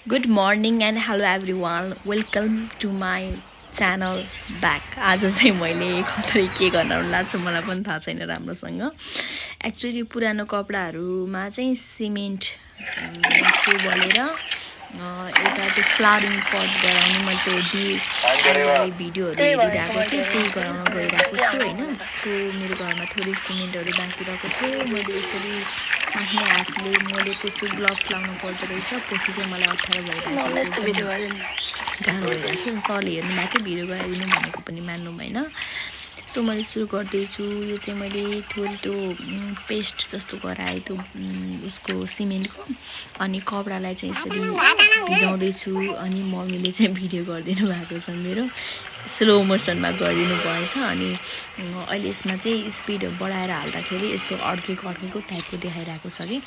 Good morning and hello everyone. Welcome to my channel back आज चाहिँ मैले खतरै के गर्न लाग्छ मलाई पनि थाहा छैन राम्रोसँग एक्चुअली पुरानो कपडाहरूमा चाहिँ सिमेन्ट चाहिँ बलेर एउटा त्यो फ्लावरिङ पट गराउने मैले त्यो भिडियोहरू हेरिरहेको थिएँ त्यही गराउन गइरहेको छु होइन सो मेरो घरमा थोरै सिमेन्टहरू बाँकी रहेको थियो मैले यसरी आफ्नै हातले मोलेको छु ग्लोभ्स लाउनु पर्दो रहेछ त्यसै चाहिँ मलाई अप्ठ्यारो भइरहेको गाह्रो भइरहेको थियो सरले हेर्नु भएकै भिडियो गराइदिनु भनेको पनि मान्नु भएन सो मैले सुरु गर्दैछु यो चाहिँ मैले थोरै त्यो पेस्ट जस्तो गराएँ त्यो उसको सिमेन्टको अनि कपडालाई चाहिँ यसरी भिजाउँदैछु अनि मम्मीले चाहिँ भिडियो गरिदिनु भएको छ मेरो स्लो मोसनमा गरिदिनु भएछ अनि अहिले यसमा चाहिँ स्पिड बढाएर हाल्दाखेरि यस्तो अड्केको टाइपको देखाइरहेको छ कि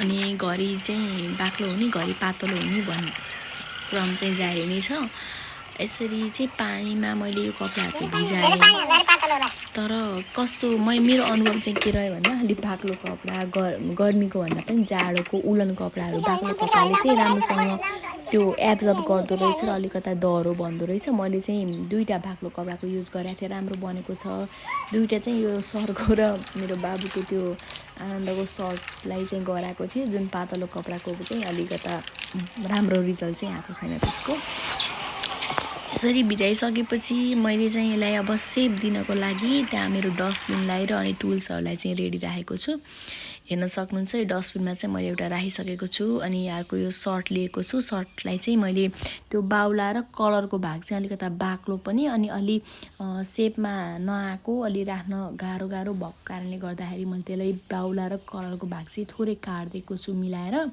अनि घरि चाहिँ बाक्लो हुने घरि पातलो हुने भन्ने क्रम चाहिँ जारी नै छ यसरी चाहिँ पानीमा मैले यो कपडाहरू भिजाएँ तर कस्तो मेरो अनुभव चाहिँ के रह्यो भन्दा अलिक बाक्लो कपडा गर्मीको भन्दा पनि जाडोको उलन कपडाहरू बाक्लो कपडाले चाहिँ राम्रोसँग त्यो एब्जर्ब गर्दो रहेछ र अलिकता दह्रो बन्दो रहेछ मैले चाहिँ दुईवटा बाक्लो कपडाको युज गरेको थिएँ राम्रो बनेको छ दुईवटा चाहिँ यो सरको र मेरो बाबुको त्यो आनन्दको सर्टलाई चाहिँ गराएको थिएँ जुन पातलो कपडाको चाहिँ अलिकता राम्रो रिजल्ट चाहिँ आएको छैन त्यसको यसरी भिजाइसकेपछि मैले चाहिँ यसलाई अब सेप दिनको लागि त्यहाँ मेरो डस्टबिनलाई र अनि टुल्सहरूलाई चाहिँ रेडी राखेको छु हेर्न सक्नुहुन्छ यो डस्टबिनमा चाहिँ मैले एउटा राखिसकेको छु अनि अर्को यो सर्ट लिएको छु सर्टलाई चाहिँ मैले त्यो बाउला र कलरको भाग चाहिँ अलिकता बाक्लो पनि अनि अलि सेपमा नआएको अलि राख्न गाह्रो भएको कारणले गर्दाखेरि मैले त्यसलाई बाउला र कलरको भाग चाहिँ थोरै काटिदिएको छु मिलाएर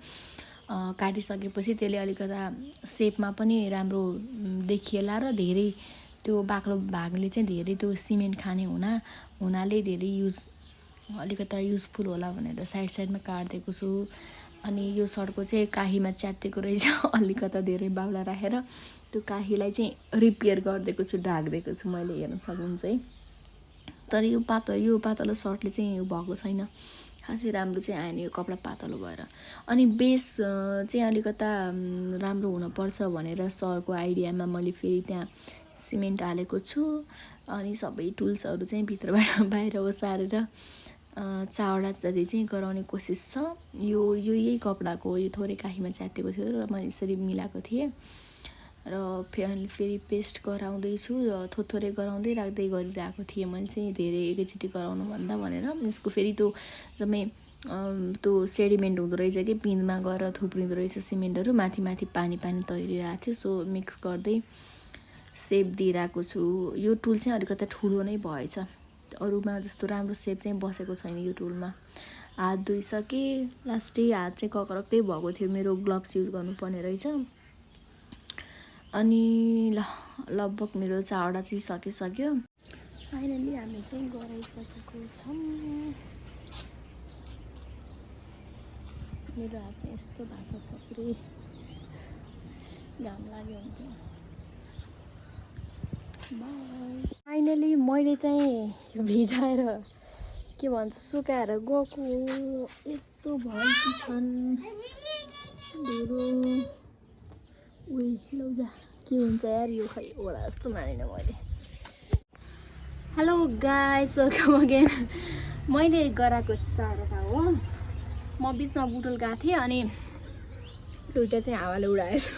काटिसकेपछि त्यसले अलिकता सेपमा पनि राम्रो देखिएला र धेरै त्यो बाक्लो भागले चाहिँ धेरै त्यो सिमेन्ट खाने हुनाले धेरै अलिकता युजफुल होला भनेर साइडमा काटिदिएको छु अनि यो सर्टको चाहिँ काहीमा च्यातेको रहेछ अलिकता धेरै बाउला राखेर त्यो काहीलाई चाहिँ रिपेयर गरिदिएको छु ढाकिदिएको छु मैले हेर्न सक्नुहुन्छ है तर यो पातलो सर्टले चाहिँ यो भएको छैन खासै राम्रो चाहिँ आएन यो कपडा पातलो भएर अनि बेस चाहिँ अलिकता राम्रो हुनुपर्छ भनेर सरको आइडियामा मैले फेरि त्यहाँ सिमेन्ट हालेको छु अनि सबै टुल्सहरू चाहिँ भित्रबाट बाहिर ओसारेर चावडा जति चाहिँ गराउने कोसिस छ यो यही कपडाको यो थोरै काहीमा च्यातेको थियो र मैले यसरी मिलाएको थिएँ र फेरि पेस्ट गराउँदैछु थोरै गराउँदै राख्दै गरिरहेको थिएँ मैले चाहिँ धेरै एकैचोटि गराउनुभन्दा भनेर यसको फेरि त्यो एकदमै त्यो सेडिमेन्ट हुँदो रहेछ कि पिँधमा गएर थुप्रिँदो रहेछ सिमेन्टहरू माथि पानी तैरिरहेको थियो सो मिक्स गर्दै सेप दिइरहेको छु यो टुल चाहिँ अलिकति ठुलो नै भएछ अरूमा जस्तो राम्रो सेप चाहिँ बसेको छैन यो टुलमा हात धोइसकेँ लास्टै हात चाहिँ कक्रक्कै भएको थियो मेरो ग्लोभ्स युज गर्नुपर्ने रहेछ अनि लगभग मेरो चावडा चाहिँ सकिसक्यो फाइनली हामी चाहिँ गराइसकेको छौँ मेरो हात चाहिँ यस्तो भएको छ पुरै घाम लाग्यो हुन्थ्यो फाइनली मैले चाहिँ भिजाएर के भन्छ सुकाएर गएको यस्तो भएकी छन् धेरै लौजा के हुन्छ यार यो खै ओडा जस्तो मानेन मैले हेलो गाइस वेलकम अगेन मैले गराएको चारवटा हो म बिचमा बुटोल गएको थिएँ अनि दुईवटा चाहिँ हावाले उडाएछु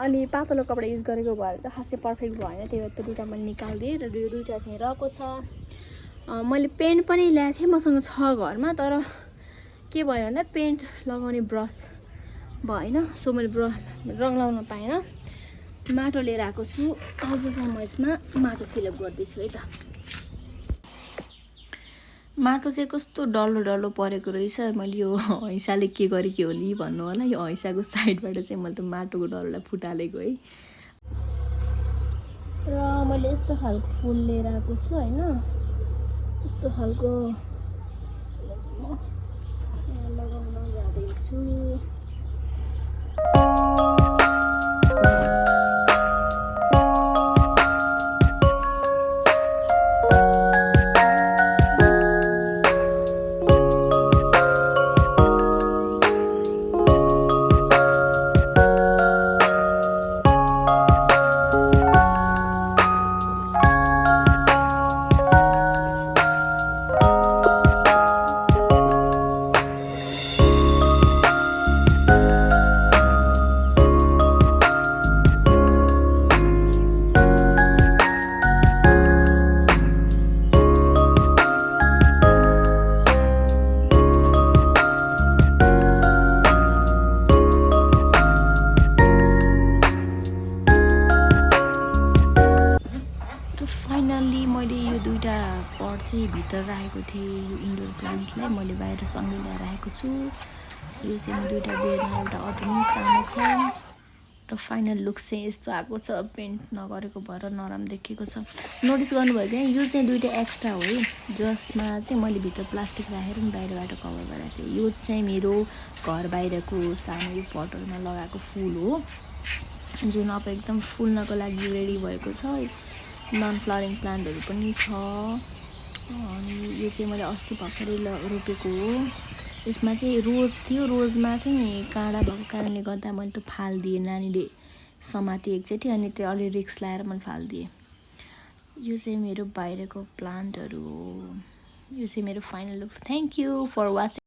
अनि पातलो कपडा युज गरेको भएर चाहिँ खासै पर्फेक्ट भएन त्यही भएर त्यो दुईवटा मैले निकालिदिएँ र यो दुईवटा चाहिँ रहेको छ मैले पेन्ट पनि ल्याएको थिएँ मसँग छ घरमा तर के भयो भन्दा पेन्ट लगाउने ब्रस भएन सो मैले रङ लाउन पाएन माटो लिएर आएको छु अझ चाहिँ म यसमा माटो फिलअप गर्दैछु है त माटो चाहिँ कस्तो डल्लो परेको रहेछ मैले यो हैसाले के गरेको होली भन्नु होला यो हैसाको साइडबाट चाहिँ मैले त माटोको डल्लोलाई फुटालेको है र मैले यस्तो खालको फुल लिएर आएको छु होइन यस्तो खालको लगाउन जाँदैछु चाहिँ भित्र राखेको थिएँ यो इन्डोर प्लान्टलाई मैले बाहिर सँगै ल्याएर राखेको छु यो चाहिँ म दुईवटा बेरमा एउटा अटोमी सानो छ र फाइनल लुक चाहिँ यस्तो आएको छ पेन्ट नगरेको भएर नराम्रो देखिएको छ नोटिस गर्नुभयो कि यो चाहिँ दुईवटा एक्स्ट्रा हो है जसमा चाहिँ मैले भित्र प्लास्टिक राखेर नि बाहिरबाट कभर गरेको थिएँ यो चाहिँ मेरो घर बाहिरको सानो यो पटहरूमा लगाएको फुल हो जुन अब एकदम फुल्नको लागि रेडी भएको छ नन फ्लावरिङ प्लान्टहरू पनि छ अनि यो चाहिँ मैले अस्ति भर्खरै रोपेको हो यसमा चाहिँ रोज थियो रोजमा चाहिँ काँडा भएको कारणले गर्दा मैले त्यो फालिदिएँ नानीले समातेँ एकचोटि अनि त्यो अलि रिक्स लाएर मैले फालिदिएँ यो चाहिँ मेरो बाहिरको प्लान्टहरू हो यो चाहिँ मेरो final look thank you for watching